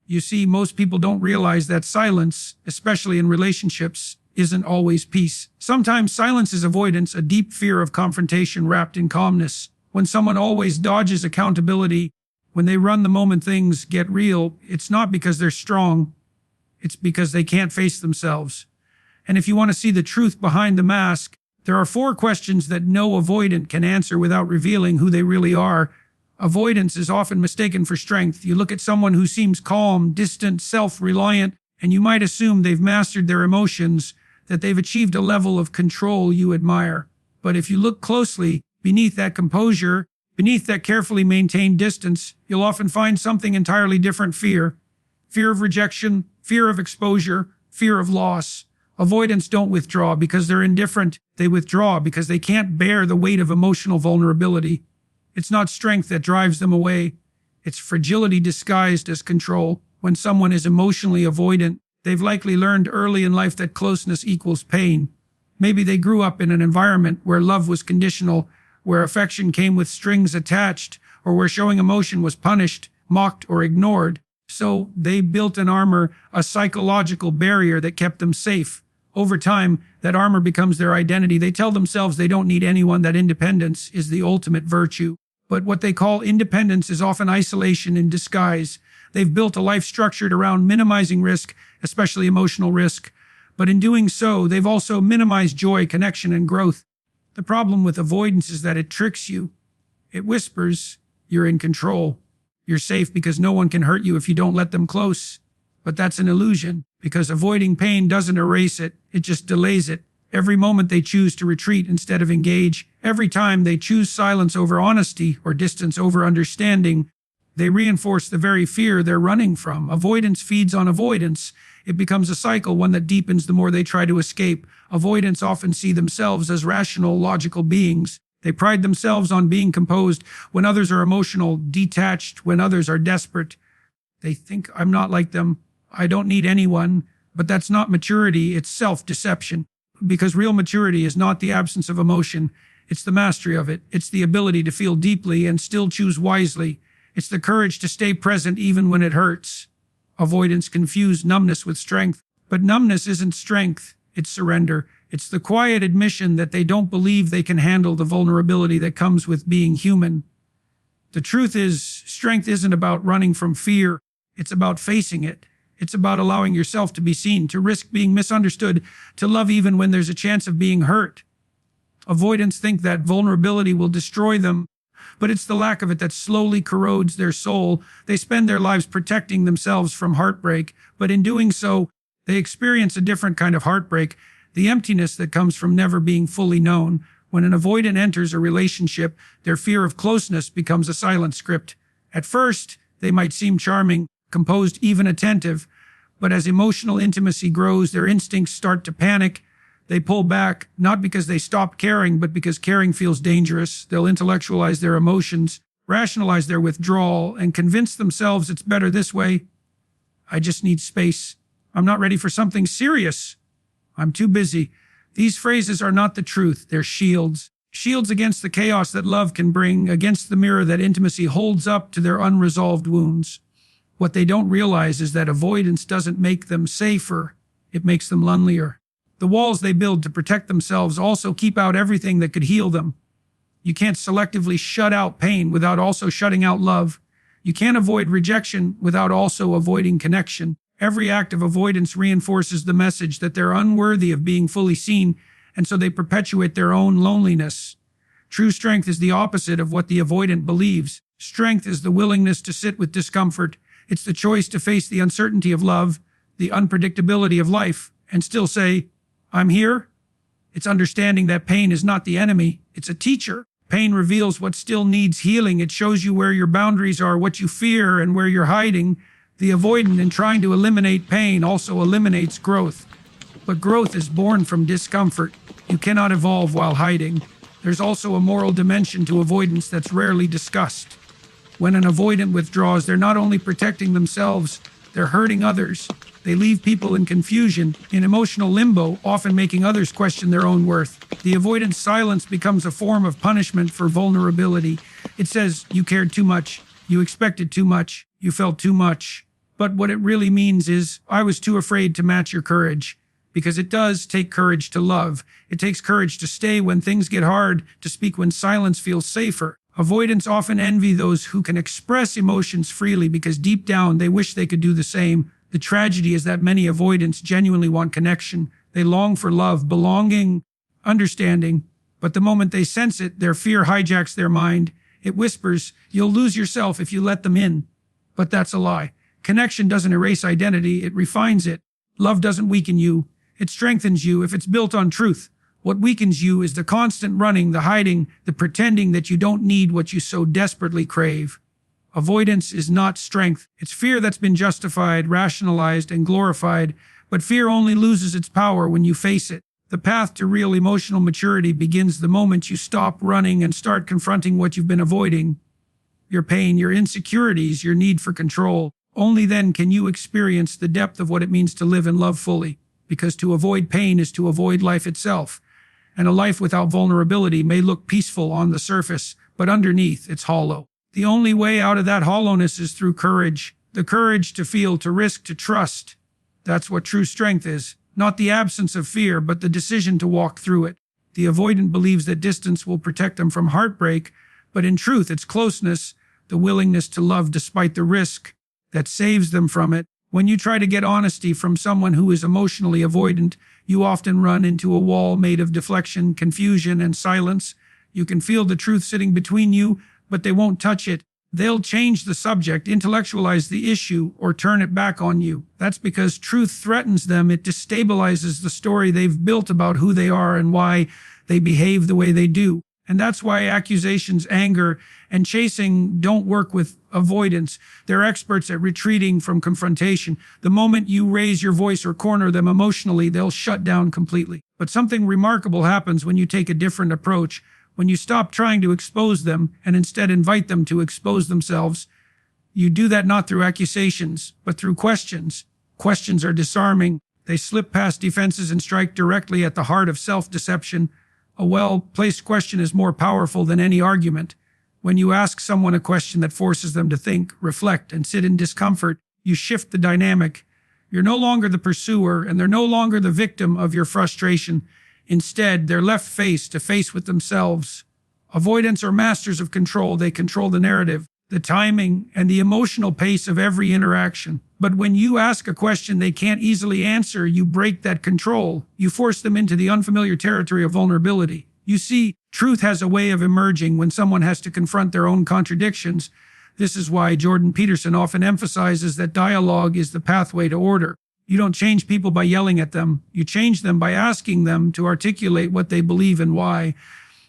You see, most people don't realize that silence, especially in relationships, isn't always peace. Sometimes silence is avoidance, a deep fear of confrontation wrapped in calmness. When someone always dodges accountability, when they run the moment things get real, it's not because they're strong, it's because they can't face themselves. And if you want to see the truth behind the mask, there are 4 questions that no avoidant can answer without revealing who they really are. Avoidance is often mistaken for strength. You look at someone who seems calm, distant, self-reliant, and you might assume they've mastered their emotions, that they've achieved a level of control you admire. But if you look closely, beneath that composure, beneath that carefully maintained distance, you'll often find something entirely different: fear. Fear of rejection, fear of exposure, fear of loss. Avoidants don't withdraw because they're indifferent. They withdraw because they can't bear the weight of emotional vulnerability. It's not strength that drives them away. It's fragility disguised as control. When someone is emotionally avoidant, they've likely learned early in life that closeness equals pain. Maybe they grew up in an environment where love was conditional, where affection came with strings attached, or where showing emotion was punished, mocked, or ignored. So they built an armor, a psychological barrier that kept them safe. Over time, that armor becomes their identity. They tell themselves they don't need anyone, that independence is the ultimate virtue. But what they call independence is often isolation in disguise. They've built a life structured around minimizing risk, especially emotional risk. But in doing so, they've also minimized joy, connection, and growth. The problem with avoidance is that it tricks you. It whispers, you're in control. You're safe because no one can hurt you if you don't let them close. But that's an illusion, because avoiding pain doesn't erase it, it just delays it. Every moment they choose to retreat instead of engage, every time they choose silence over honesty or distance over understanding, they reinforce the very fear they're running from. Avoidance feeds on avoidance. It becomes a cycle, one that deepens the more they try to escape. Avoidants often see themselves as rational, logical beings. They pride themselves on being composed when others are emotional, detached when others are desperate. They think, I'm not like them. I don't need anyone. But that's not maturity, it's self-deception. Because real maturity is not the absence of emotion, it's the mastery of it. It's the ability to feel deeply and still choose wisely. It's the courage to stay present even when it hurts. Avoidants confuse numbness with strength, but numbness isn't strength, it's surrender. It's the quiet admission that they don't believe they can handle the vulnerability that comes with being human. The truth is, strength isn't about running from fear, it's about facing it. It's about allowing yourself to be seen, to risk being misunderstood, to love even when there's a chance of being hurt. Avoidants think that vulnerability will destroy them, but it's the lack of it that slowly corrodes their soul. They spend their lives protecting themselves from heartbreak, but in doing so, they experience a different kind of heartbreak, the emptiness that comes from never being fully known. When an avoidant enters a relationship, their fear of closeness becomes a silent script. At first, they might seem charming, composed, even attentive, but as emotional intimacy grows, their instincts start to panic. They pull back, not because they stop caring, but because caring feels dangerous. They'll intellectualize their emotions, rationalize their withdrawal, and convince themselves it's better this way. I just need space. I'm not ready for something serious. I'm too busy. These phrases are not the truth. They're shields. Shields against the chaos that love can bring, against the mirror that intimacy holds up to their unresolved wounds. What they don't realize is that avoidance doesn't make them safer. It makes them lonelier. The walls they build to protect themselves also keep out everything that could heal them. You can't selectively shut out pain without also shutting out love. You can't avoid rejection without also avoiding connection. Every act of avoidance reinforces the message that they're unworthy of being fully seen, and so they perpetuate their own loneliness. True strength is the opposite of what the avoidant believes. Strength is the willingness to sit with discomfort. It's the choice to face the uncertainty of love, the unpredictability of life, and still say, I'm here. It's understanding that pain is not the enemy, it's a teacher. Pain reveals what still needs healing. It shows you where your boundaries are, what you fear, and where you're hiding. The avoidant, in trying to eliminate pain, also eliminates growth. But growth is born from discomfort. You cannot evolve while hiding. There's also a moral dimension to avoidance that's rarely discussed. When an avoidant withdraws, they're not only protecting themselves, they're hurting others. They leave people in confusion, in emotional limbo, often making others question their own worth. The avoidant's silence becomes a form of punishment for vulnerability. It says, you cared too much, you expected too much, you felt too much. But what it really means is, I was too afraid to match your courage. Because it does take courage to love. It takes courage to stay when things get hard, to speak when silence feels safer. Avoidants often envy those who can express emotions freely because deep down they wish they could do the same. The tragedy is that many avoidants genuinely want connection. They long for love, belonging, understanding. But the moment they sense it, their fear hijacks their mind. It whispers, "You'll lose yourself if you let them in." But that's a lie. Connection doesn't erase identity, it refines it. Love doesn't weaken you. It strengthens you if it's built on truth. What weakens you is the constant running, the hiding, the pretending that you don't need what you so desperately crave. Avoidance is not strength. It's fear that's been justified, rationalized, and glorified. But fear only loses its power when you face it. The path to real emotional maturity begins the moment you stop running and start confronting what you've been avoiding. Your pain, your insecurities, your need for control. Only then can you experience the depth of what it means to live and love fully. Because to avoid pain is to avoid life itself. And a life without vulnerability may look peaceful on the surface, but underneath it's hollow. The only way out of that hollowness is through courage. The courage to feel, to risk, to trust. That's what true strength is. Not the absence of fear, but the decision to walk through it. The avoidant believes that distance will protect them from heartbreak, but in truth it's closeness, the willingness to love despite the risk, that saves them from it. When you try to get honesty from someone who is emotionally avoidant, you often run into a wall made of deflection, confusion, and silence. You can feel the truth sitting between you, but they won't touch it. They'll change the subject, intellectualize the issue, or turn it back on you. That's because truth threatens them. It destabilizes the story they've built about who they are and why they behave the way they do. And that's why accusations, anger, and chasing don't work with avoidance. They're experts at retreating from confrontation. The moment you raise your voice or corner them emotionally, they'll shut down completely. But something remarkable happens when you take a different approach, when you stop trying to expose them and instead invite them to expose themselves. You do that not through accusations, but through questions. Questions are disarming. They slip past defenses and strike directly at the heart of self-deception. A well-placed question is more powerful than any argument. When you ask someone a question that forces them to think, reflect, and sit in discomfort, you shift the dynamic. You're no longer the pursuer, and they're no longer the victim of your frustration. Instead, they're left face to face with themselves. Avoidants are masters of control. They control the narrative, the timing, and the emotional pace of every interaction. But when you ask a question they can't easily answer, you break that control. You force them into the unfamiliar territory of vulnerability. You see, truth has a way of emerging when someone has to confront their own contradictions. This is why Jordan Peterson often emphasizes that dialogue is the pathway to order. You don't change people by yelling at them. You change them by asking them to articulate what they believe and why.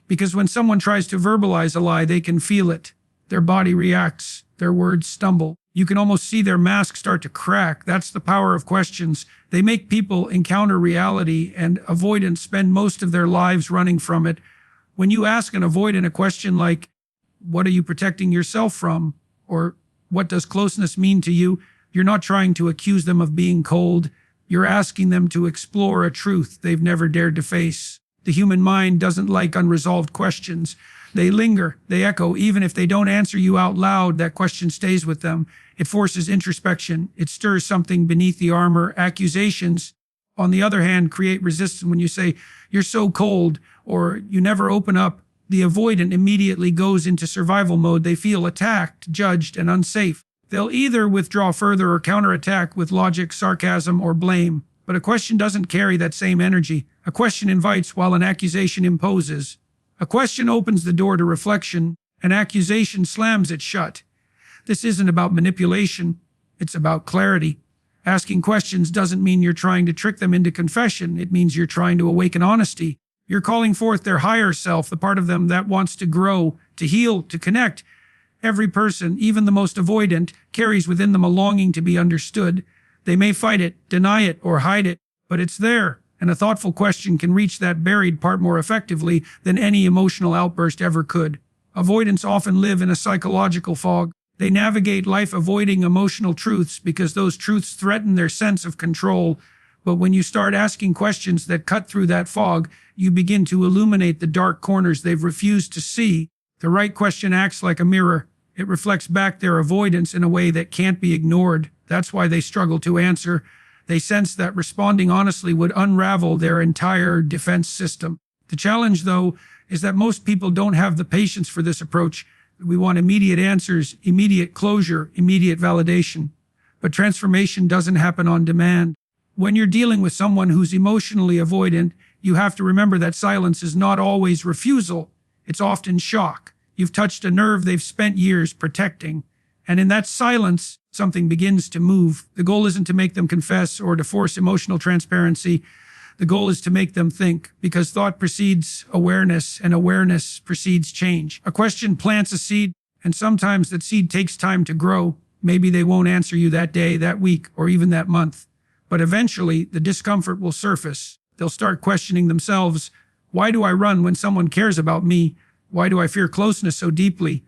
Because when someone tries to verbalize a lie, they can feel it. Their body reacts. Their words stumble. You can almost see their mask start to crack. That's the power of questions. They make people encounter reality, and avoidants spend most of their lives running from it. When you ask an avoidant a question like, "What are you protecting yourself from?" or "What does closeness mean to you?" you're not trying to accuse them of being cold. You're asking them to explore a truth they've never dared to face. The human mind doesn't like unresolved questions. They linger, they echo. Even if they don't answer you out loud, that question stays with them. It forces introspection. It stirs something beneath the armor. Accusations, on the other hand, create resistance. When you say, "You're so cold," or "You never open up," the avoidant immediately goes into survival mode. They feel attacked, judged, and unsafe. They'll either withdraw further or counterattack with logic, sarcasm, or blame. But a question doesn't carry that same energy. A question invites while an accusation imposes. A question opens the door to reflection. An accusation slams it shut. This isn't about manipulation. It's about clarity. Asking questions doesn't mean you're trying to trick them into confession. It means you're trying to awaken honesty. You're calling forth their higher self, the part of them that wants to grow, to heal, to connect. Every person, even the most avoidant, carries within them a longing to be understood. They may fight it, deny it, or hide it, but it's there. And a thoughtful question can reach that buried part more effectively than any emotional outburst ever could. Avoidants often live in a psychological fog. They navigate life avoiding emotional truths because those truths threaten their sense of control. But when you start asking questions that cut through that fog, you begin to illuminate the dark corners they've refused to see. The right question acts like a mirror. It reflects back their avoidance in a way that can't be ignored. That's why they struggle to answer. They sense that responding honestly would unravel their entire defense system. The challenge, though, is that most people don't have the patience for this approach. We want immediate answers, immediate closure, immediate validation. But transformation doesn't happen on demand. When you're dealing with someone who's emotionally avoidant, you have to remember that silence is not always refusal. It's often shock. You've touched a nerve they've spent years protecting. And in that silence, something begins to move. The goal isn't to make them confess or to force emotional transparency. The goal is to make them think, because thought precedes awareness, and awareness precedes change. A question plants a seed, and sometimes that seed takes time to grow. Maybe they won't answer you that day, that week, or even that month. But eventually, the discomfort will surface. They'll start questioning themselves. Why do I run when someone cares about me? Why do I fear closeness so deeply?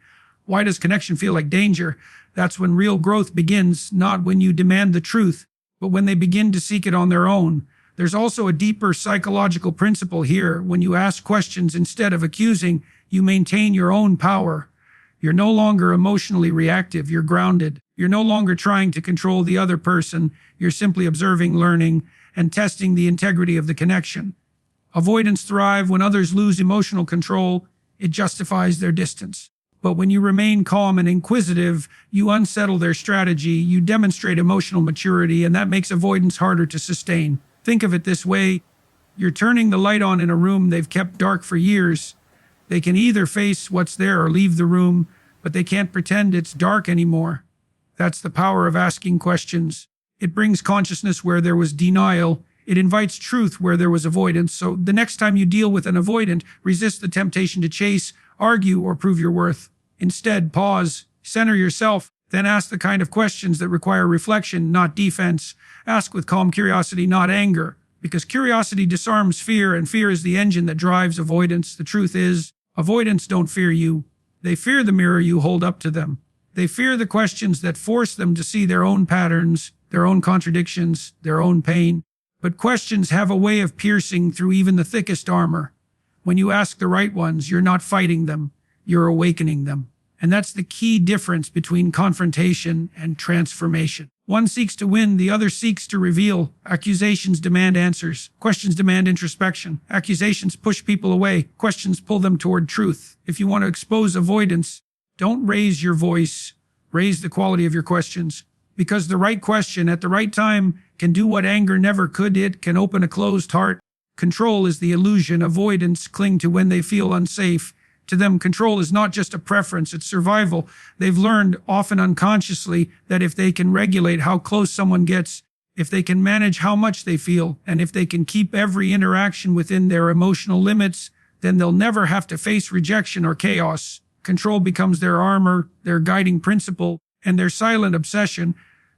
Why does connection feel like danger? That's when real growth begins, not when you demand the truth, but when they begin to seek it on their own. There's also a deeper psychological principle here. When you ask questions instead of accusing, you maintain your own power. You're no longer emotionally reactive, you're grounded. You're no longer trying to control the other person, you're simply observing, learning, and testing the integrity of the connection. Avoidants thrive when others lose emotional control. It justifies their distance. But when you remain calm and inquisitive, you unsettle their strategy, you demonstrate emotional maturity, and that makes avoidance harder to sustain. Think of it this way. You're turning the light on in a room they've kept dark for years. They can either face what's there or leave the room, but they can't pretend it's dark anymore. That's the power of asking questions. It brings consciousness where there was denial. It invites truth where there was avoidance. So the next time you deal with an avoidant, resist the temptation to chase, argue, or prove your worth. Instead, pause, center yourself, then ask the kind of questions that require reflection, not defense. Ask with calm curiosity, not anger, because curiosity disarms fear, and fear is the engine that drives avoidance. The truth is, avoidants don't fear you. They fear the mirror you hold up to them. They fear the questions that force them to see their own patterns, their own contradictions, their own pain. But questions have a way of piercing through even the thickest armor. When you ask the right ones, you're not fighting them, you're awakening them. And that's the key difference between confrontation and transformation. One seeks to win, the other seeks to reveal. Accusations demand answers. Questions demand introspection. Accusations push people away. Questions pull them toward truth. If you want to expose avoidance, don't raise your voice. Raise the quality of your questions. Because the right question at the right time can do what anger never could. It can open a closed heart. Control is the illusion avoidants cling to when they feel unsafe. To them, control is not just a preference, it's survival. They've learned, often unconsciously, that if they can regulate how close someone gets, if they can manage how much they feel, and if they can keep every interaction within their emotional limits, then they'll never have to face rejection or chaos. Control becomes their armor, their guiding principle, and their silent obsession.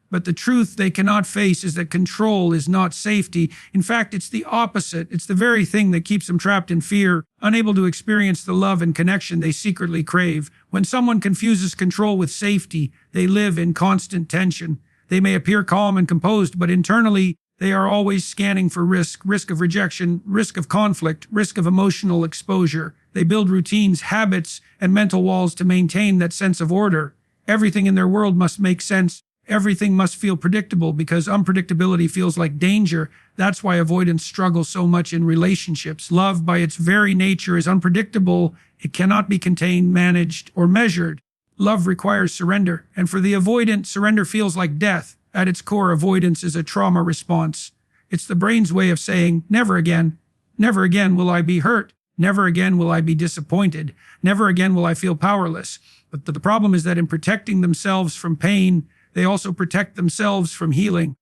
But the truth they cannot face is that control is not safety. In fact, it's the opposite. It's the very thing that keeps them trapped in fear, unable to experience the love and connection they secretly crave. When someone confuses control with safety, they live in constant tension. They may appear calm and composed, but internally, they are always scanning for risk of rejection, risk of conflict, risk of emotional exposure. They build routines, habits, and mental walls to maintain that sense of order. Everything in their world must make sense. Everything must feel predictable because unpredictability feels like danger. That's why avoidance struggles so much in relationships. Love, by its very nature, is unpredictable. It cannot be contained, managed, or measured. Love requires surrender, and for the avoidant, surrender feels like death. At its core, avoidance is a trauma response. It's the brain's way of saying, never again. Never again will I be hurt. Never again will I be disappointed. Never again will I feel powerless. But the problem is that in protecting themselves from pain, they also protect themselves from healing.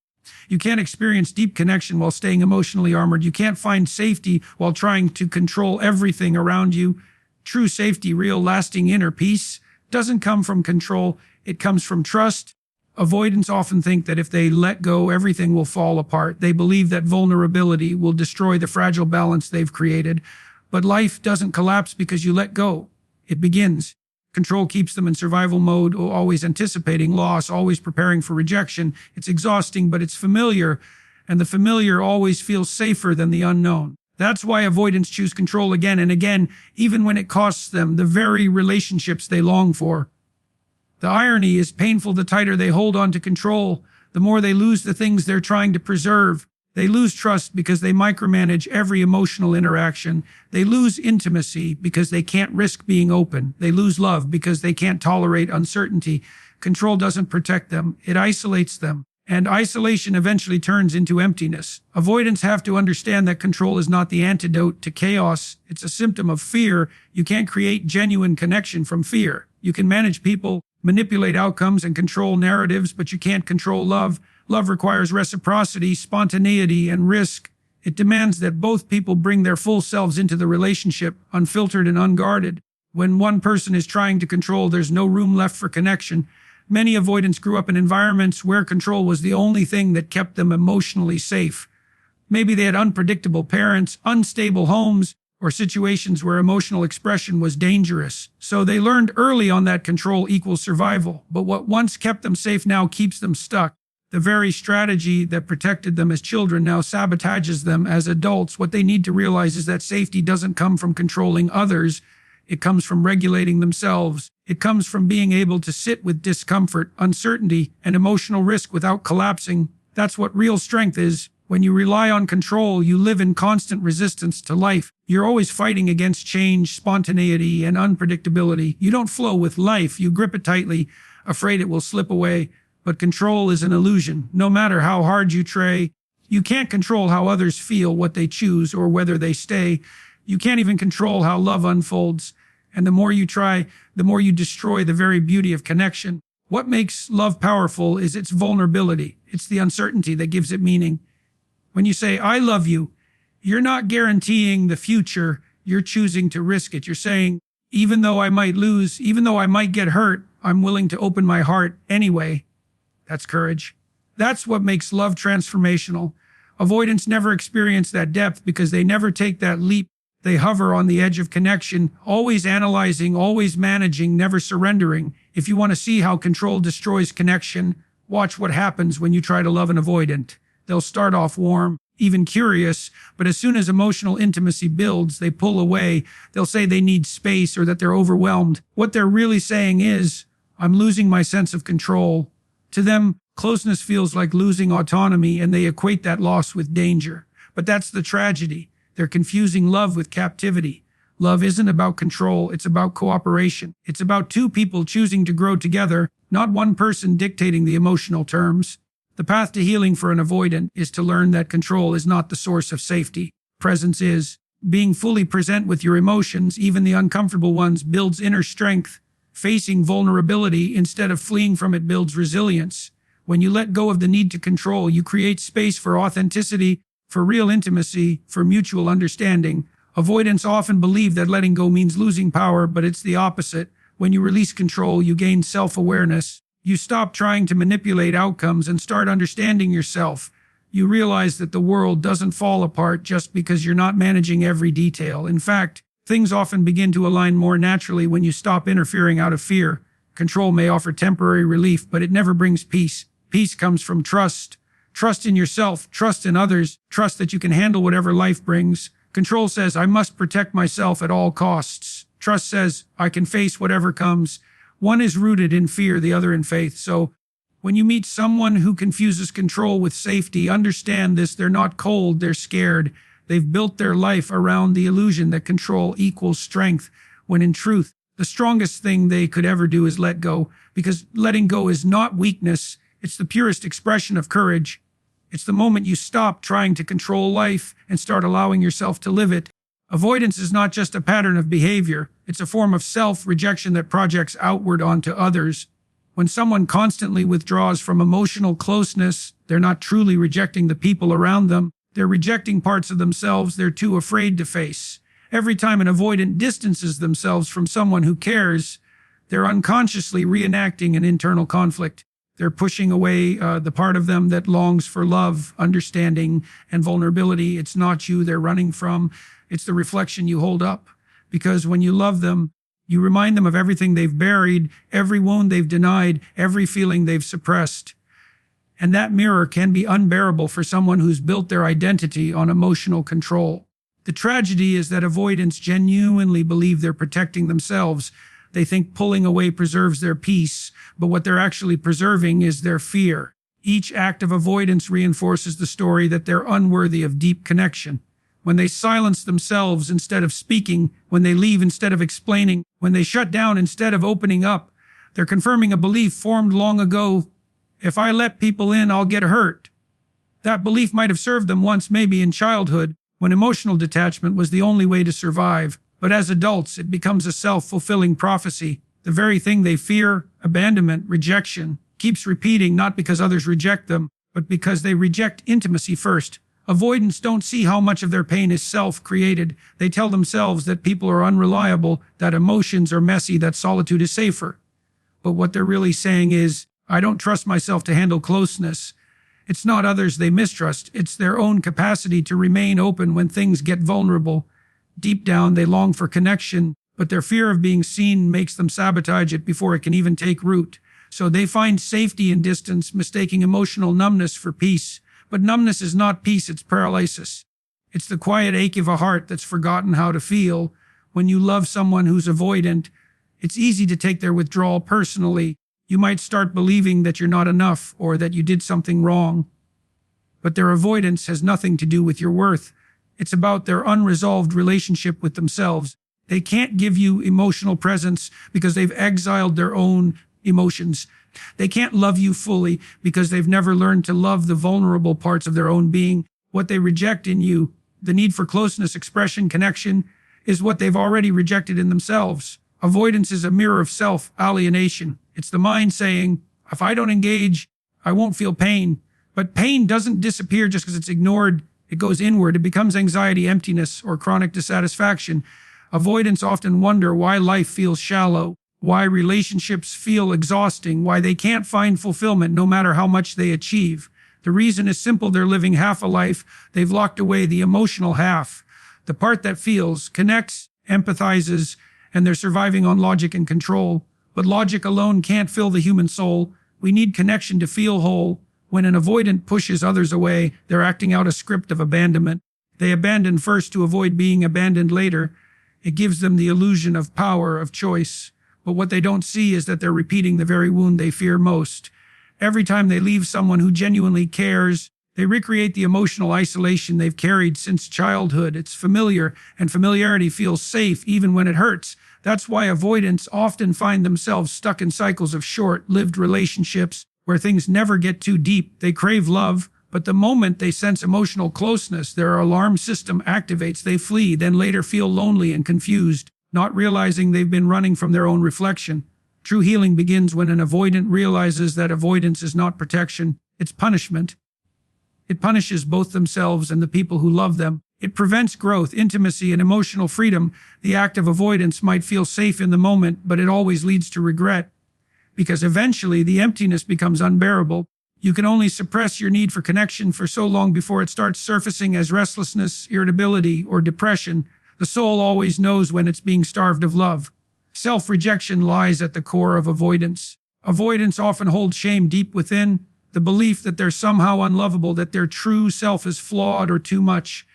You can't experience deep connection while staying emotionally armored. You can't find safety while trying to control everything around you. True safety, real lasting inner peace, doesn't come from control. It comes from trust. Avoidants often think that if they let go, everything will fall apart. They believe that vulnerability will destroy the fragile balance they've created. But life doesn't collapse because you let go. It begins. Control keeps them in survival mode, always anticipating loss, always preparing for rejection. It's exhausting, but it's familiar, and the familiar always feels safer than the unknown. That's why avoidants choose control again and again, even when it costs them the very relationships they long for. The irony is painful. The tighter they hold on to control, the more they lose the things they're trying to preserve. They lose trust because they micromanage every emotional interaction. They lose intimacy because they can't risk being open. They lose love because they can't tolerate uncertainty. Control doesn't protect them, it isolates them. And isolation eventually turns into emptiness. Avoidants have to understand that control is not the antidote to chaos. It's a symptom of fear. You can't create genuine connection from fear. You can manage people, manipulate outcomes, and control narratives, but you can't control love. Love requires reciprocity, spontaneity, and risk. It demands that both people bring their full selves into the relationship, unfiltered and unguarded. When one person is trying to control, there's no room left for connection. Many avoidants grew up in environments where control was the only thing that kept them emotionally safe. Maybe they had unpredictable parents, unstable homes, or situations where emotional expression was dangerous. So they learned early on that control equals survival. But what once kept them safe now keeps them stuck. The very strategy that protected them as children now sabotages them as adults. What they need to realize is that safety doesn't come from controlling others. It comes from regulating themselves. It comes from being able to sit with discomfort, uncertainty, and emotional risk without collapsing. That's what real strength is. When you rely on control, you live in constant resistance to life. You're always fighting against change, spontaneity, and unpredictability. You don't flow with life. You grip it tightly, afraid it will slip away. But control is an illusion. No matter how hard you try, you can't control how others feel, what they choose, or whether they stay. You can't even control how love unfolds. And the more you try, the more you destroy the very beauty of connection. What makes love powerful is its vulnerability. It's the uncertainty that gives it meaning. When you say, I love you, you're not guaranteeing the future. You're choosing to risk it. You're saying, even though I might lose, even though I might get hurt, I'm willing to open my heart anyway. That's courage. That's what makes love transformational. Avoidants never experience that depth because they never take that leap. They hover on the edge of connection, always analyzing, always managing, never surrendering. If you want to see how control destroys connection, watch what happens when you try to love an avoidant. They'll start off warm, even curious, but as soon as emotional intimacy builds, they pull away. They'll say they need space or that they're overwhelmed. What they're really saying is, I'm losing my sense of control. To them, closeness feels like losing autonomy, and they equate that loss with danger. But that's the tragedy. They're confusing love with captivity. Love isn't about control, it's about cooperation. It's about two people choosing to grow together, not one person dictating the emotional terms. The path to healing for an avoidant is to learn that control is not the source of safety. Presence is. Being fully present with your emotions, even the uncomfortable ones, builds inner strength. Facing vulnerability instead of fleeing from it builds resilience. When you let go of the need to control, you create space for authenticity, for real intimacy, for mutual understanding. Avoidants often believe that letting go means losing power, but it's the opposite. When you release control, you gain self-awareness. You stop trying to manipulate outcomes and start understanding yourself. You realize that the world doesn't fall apart just because you're not managing every detail. In fact, things often begin to align more naturally when you stop interfering out of fear. Control may offer temporary relief, but it never brings peace. Peace comes from trust. Trust in yourself, trust in others, trust that you can handle whatever life brings. Control says, I must protect myself at all costs. Trust says, I can face whatever comes. One is rooted in fear, the other in faith. So when you meet someone who confuses control with safety, understand this, they're not cold, they're scared. They've built their life around the illusion that control equals strength, when in truth, the strongest thing they could ever do is let go, because letting go is not weakness. It's the purest expression of courage. It's the moment you stop trying to control life and start allowing yourself to live it. Avoidance is not just a pattern of behavior. It's a form of self-rejection that projects outward onto others. When someone constantly withdraws from emotional closeness, they're not truly rejecting the people around them. They're rejecting parts of themselves they're too afraid to face. Every time an avoidant distances themselves from someone who cares, they're unconsciously reenacting an internal conflict. They're pushing away the part of them that longs for love, understanding, and vulnerability. It's not you they're running from. It's the reflection you hold up. Because when you love them, you remind them of everything they've buried, every wound they've denied, every feeling they've suppressed. And that mirror can be unbearable for someone who's built their identity on emotional control. The tragedy is that avoidants genuinely believe they're protecting themselves. They think pulling away preserves their peace, but what they're actually preserving is their fear. Each act of avoidance reinforces the story that they're unworthy of deep connection. When they silence themselves instead of speaking, when they leave instead of explaining, when they shut down instead of opening up, they're confirming a belief formed long ago. If I let people in, I'll get hurt. That belief might have served them once, maybe in childhood, when emotional detachment was the only way to survive. But as adults, it becomes a self-fulfilling prophecy. The very thing they fear, abandonment, rejection, keeps repeating, not because others reject them, but because they reject intimacy first. Avoidants don't see how much of their pain is self-created. They tell themselves that people are unreliable, that emotions are messy, that solitude is safer. But what they're really saying is, I don't trust myself to handle closeness. It's not others they mistrust, it's their own capacity to remain open when things get vulnerable. Deep down, they long for connection, but their fear of being seen makes them sabotage it before it can even take root. So they find safety in distance, mistaking emotional numbness for peace. But numbness is not peace, it's paralysis. It's the quiet ache of a heart that's forgotten how to feel. When you love someone who's avoidant, it's easy to take their withdrawal personally. You might start believing that you're not enough or that you did something wrong. But their avoidance has nothing to do with your worth. It's about their unresolved relationship with themselves. They can't give you emotional presence because they've exiled their own emotions. They can't love you fully because they've never learned to love the vulnerable parts of their own being. What they reject in you, the need for closeness, expression, connection, is what they've already rejected in themselves. Avoidance is a mirror of self-alienation. It's the mind saying, if I don't engage, I won't feel pain. But pain doesn't disappear just because it's ignored. It goes inward. It becomes anxiety, emptiness, or chronic dissatisfaction. Avoidants often wonder why life feels shallow, why relationships feel exhausting, why they can't find fulfillment no matter how much they achieve. The reason is simple. They're living half a life. They've locked away the emotional half, the part that feels, connects, empathizes, and they're surviving on logic and control. But logic alone can't fill the human soul. We need connection to feel whole. When an avoidant pushes others away, they're acting out a script of abandonment. They abandon first to avoid being abandoned later. It gives them the illusion of power, of choice. But what they don't see is that they're repeating the very wound they fear most. Every time they leave someone who genuinely cares, they recreate the emotional isolation they've carried since childhood. It's familiar, and familiarity feels safe even when it hurts. That's why avoidants often find themselves stuck in cycles of short-lived relationships where things never get too deep. They crave love, but the moment they sense emotional closeness, their alarm system activates. They flee, then later feel lonely and confused, not realizing they've been running from their own reflection. True healing begins when an avoidant realizes that avoidance is not protection, it's punishment. It punishes both themselves and the people who love them. It prevents growth, intimacy, and emotional freedom. The act of avoidance might feel safe in the moment, but it always leads to regret. Because eventually the emptiness becomes unbearable. You can only suppress your need for connection for so long before it starts surfacing as restlessness, irritability, or depression. The soul always knows when it's being starved of love. Self-rejection lies at the core of avoidance. Avoidance often holds shame deep within, the belief that they're somehow unlovable, that their true self is flawed or too much.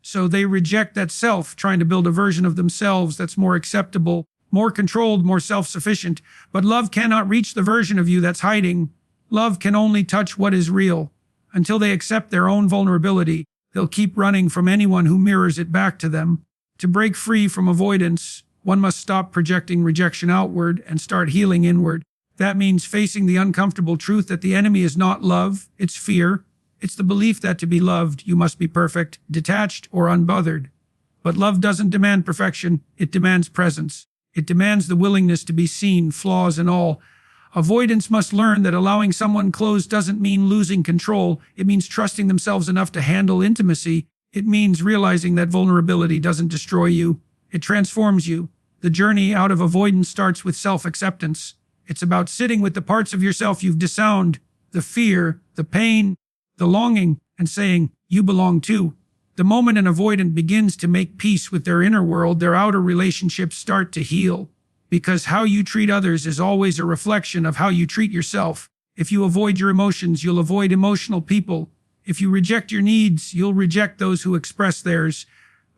So they reject that self, trying to build a version of themselves that's more acceptable, more controlled, more self-sufficient. But love cannot reach the version of you that's hiding. Love can only touch what is real. Until they accept their own vulnerability, they'll keep running from anyone who mirrors it back to them. To break free from avoidance, one must stop projecting rejection outward and start healing inward. That means facing the uncomfortable truth that the enemy is not love, it's fear. It's the belief that to be loved, you must be perfect, detached, or unbothered. But love doesn't demand perfection, it demands presence. It demands the willingness to be seen, flaws and all. Avoidance must learn that allowing someone close doesn't mean losing control. It means trusting themselves enough to handle intimacy. It means realizing that vulnerability doesn't destroy you. It transforms you. The journey out of avoidance starts with self-acceptance. It's about sitting with the parts of yourself you've disowned, the fear, the pain, the longing, and saying, you belong too. The moment an avoidant begins to make peace with their inner world, their outer relationships start to heal. Because how you treat others is always a reflection of how you treat yourself. If you avoid your emotions, you'll avoid emotional people. If you reject your needs, you'll reject those who express theirs.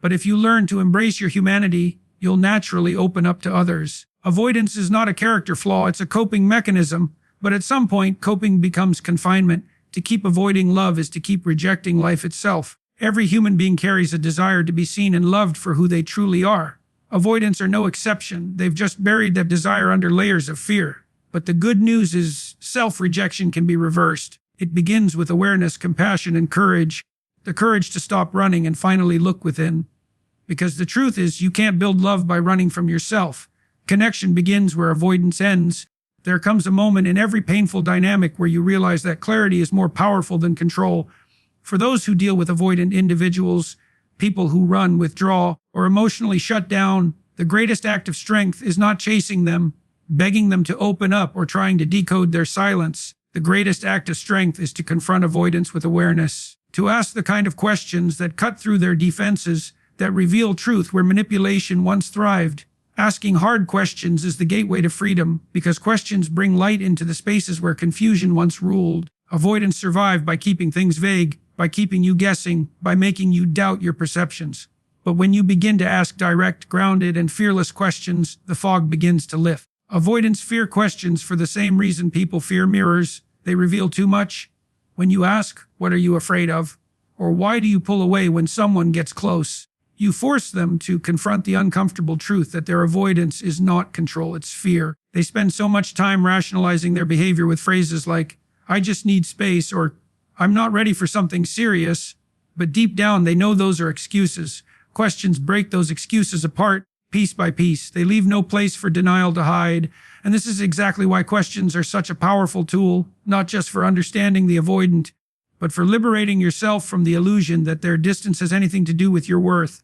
But if you learn to embrace your humanity, you'll naturally open up to others. Avoidance is not a character flaw, it's a coping mechanism. But at some point, coping becomes confinement. To keep avoiding love is to keep rejecting life itself. Every human being carries a desire to be seen and loved for who they truly are. Avoidants are no exception. They've just buried that desire under layers of fear. But the good news is self-rejection can be reversed. It begins with awareness, compassion, and courage. The courage to stop running and finally look within. Because the truth is, you can't build love by running from yourself. Connection begins where avoidance ends. There comes a moment in every painful dynamic where you realize that clarity is more powerful than control. For those who deal with avoidant individuals, people who run, withdraw, or emotionally shut down, the greatest act of strength is not chasing them, begging them to open up, or trying to decode their silence. The greatest act of strength is to confront avoidance with awareness, to ask the kind of questions that cut through their defenses, that reveal truth where manipulation once thrived. Asking hard questions is the gateway to freedom, because questions bring light into the spaces where confusion once ruled. Avoidance survived by keeping things vague, by keeping you guessing, by making you doubt your perceptions. But when you begin to ask direct, grounded, and fearless questions, the fog begins to lift. Avoidants fear questions for the same reason people fear mirrors. They reveal too much. When you ask, "What are you afraid of?" or "Why do you pull away when someone gets close?" you force them to confront the uncomfortable truth that their avoidance is not control, it's fear. They spend so much time rationalizing their behavior with phrases like, "I just need space," or "I'm not ready for something serious." But deep down, they know those are excuses. Questions break those excuses apart, piece by piece. They leave no place for denial to hide. And this is exactly why questions are such a powerful tool, not just for understanding the avoidant, but for liberating yourself from the illusion that their distance has anything to do with your worth.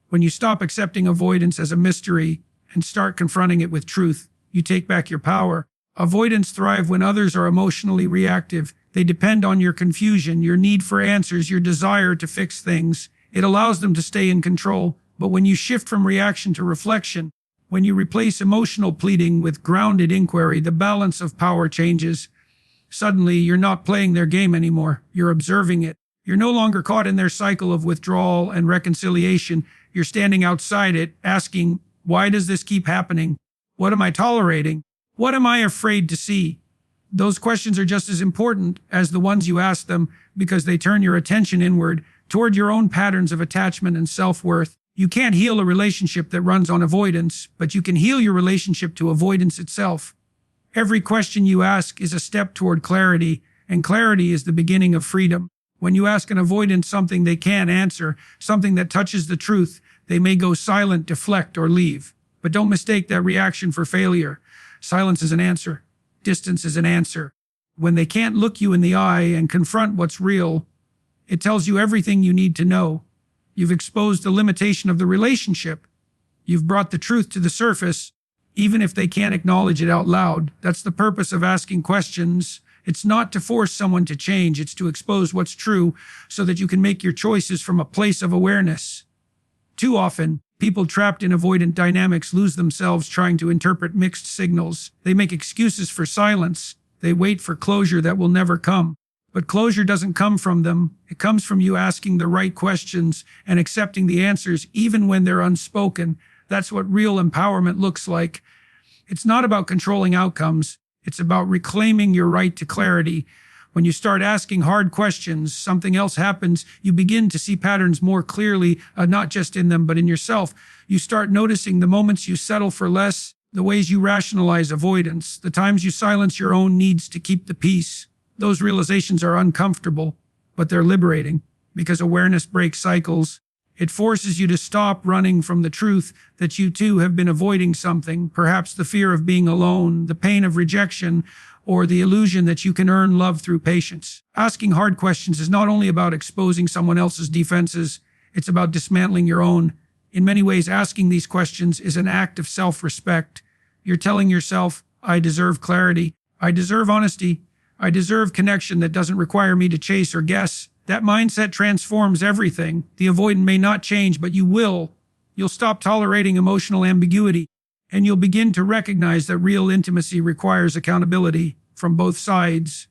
When you stop accepting avoidance as a mystery and start confronting it with truth, you take back your power. Avoidants thrive when others are emotionally reactive. They depend on your confusion, your need for answers, your desire to fix things. It allows them to stay in control. But when you shift from reaction to reflection, when you replace emotional pleading with grounded inquiry, the balance of power changes. Suddenly, you're not playing their game anymore. You're observing it. You're no longer caught in their cycle of withdrawal and reconciliation. You're standing outside it, asking, "Why does this keep happening? What am I tolerating? What am I afraid to see?" Those questions are just as important as the ones you ask them, because they turn your attention inward, toward your own patterns of attachment and self-worth. You can't heal a relationship that runs on avoidance, but you can heal your relationship to avoidance itself. Every question you ask is a step toward clarity, and clarity is the beginning of freedom. When you ask an avoidant something they can't answer, something that touches the truth, they may go silent, deflect, or leave. But don't mistake that reaction for failure. Silence is an answer. Distance is an answer. When they can't look you in the eye and confront what's real, it tells you everything you need to know. You've exposed the limitation of the relationship. You've brought the truth to the surface, even if they can't acknowledge it out loud. That's the purpose of asking questions. It's not to force someone to change. It's to expose what's true so that you can make your choices from a place of awareness. Too often, people trapped in avoidant dynamics lose themselves trying to interpret mixed signals. They make excuses for silence. They wait for closure that will never come. But closure doesn't come from them. It comes from you asking the right questions and accepting the answers even when they're unspoken. That's what real empowerment looks like. It's not about controlling outcomes. It's about reclaiming your right to clarity. When you start asking hard questions, something else happens. You begin to see patterns more clearly, not just in them, but in yourself. You start noticing the moments you settle for less, the ways you rationalize avoidance, the times you silence your own needs to keep the peace. Those realizations are uncomfortable, but they're liberating, because awareness breaks cycles. It forces you to stop running from the truth that you too have been avoiding something, perhaps the fear of being alone, the pain of rejection, or the illusion that you can earn love through patience. Asking hard questions is not only about exposing someone else's defenses, it's about dismantling your own. In many ways, asking these questions is an act of self-respect. You're telling yourself, "I deserve clarity. I deserve honesty. I deserve connection that doesn't require me to chase or guess." That mindset transforms everything. The avoidant may not change, but you will. You'll stop tolerating emotional ambiguity, and you'll begin to recognize that real intimacy requires accountability from both sides.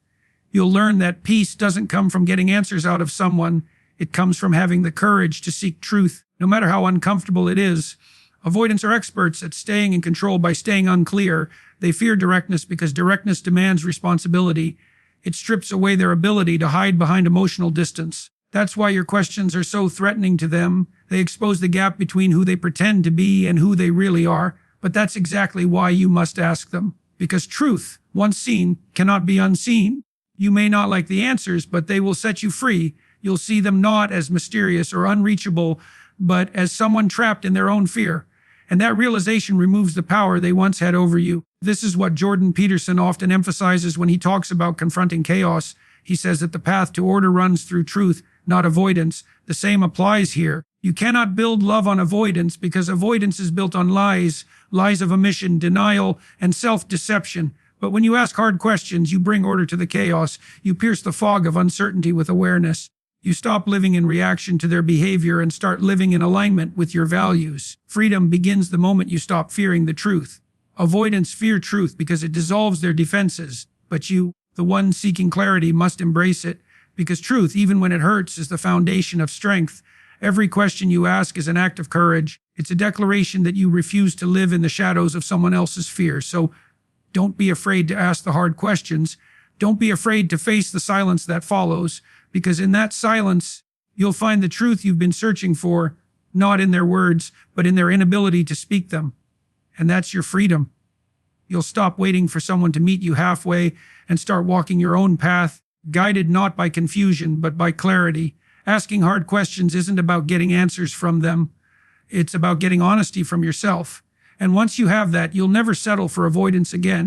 You'll learn that peace doesn't come from getting answers out of someone. It comes from having the courage to seek truth, no matter how uncomfortable it is. Avoidants are experts at staying in control by staying unclear. They fear directness because directness demands responsibility. It strips away their ability to hide behind emotional distance. That's why your questions are so threatening to them. They expose the gap between who they pretend to be and who they really are. But that's exactly why you must ask them. Because truth, once seen, cannot be unseen. You may not like the answers, but they will set you free. You'll see them not as mysterious or unreachable, but as someone trapped in their own fear. And that realization removes the power they once had over you. This is what Jordan Peterson often emphasizes when he talks about confronting chaos. He says that the path to order runs through truth, not avoidance. The same applies here. You cannot build love on avoidance because avoidance is built on lies of omission, denial, and self-deception. But when you ask hard questions, you bring order to the chaos. You pierce the fog of uncertainty with awareness. You stop living in reaction to their behavior and start living in alignment with your values. Freedom begins the moment you stop fearing the truth. Avoidants fear truth because it dissolves their defenses. But you, the one seeking clarity, must embrace it. Because truth, even when it hurts, is the foundation of strength. Every question you ask is an act of courage. It's a declaration that you refuse to live in the shadows of someone else's fear. So don't be afraid to ask the hard questions. Don't be afraid to face the silence that follows. Because in that silence, you'll find the truth you've been searching for, not in their words, but in their inability to speak them. And that's your freedom. You'll stop waiting for someone to meet you halfway and start walking your own path, guided not by confusion, but by clarity. Asking hard questions isn't about getting answers from them. It's about getting honesty from yourself. And once you have that, you'll never settle for avoidance again.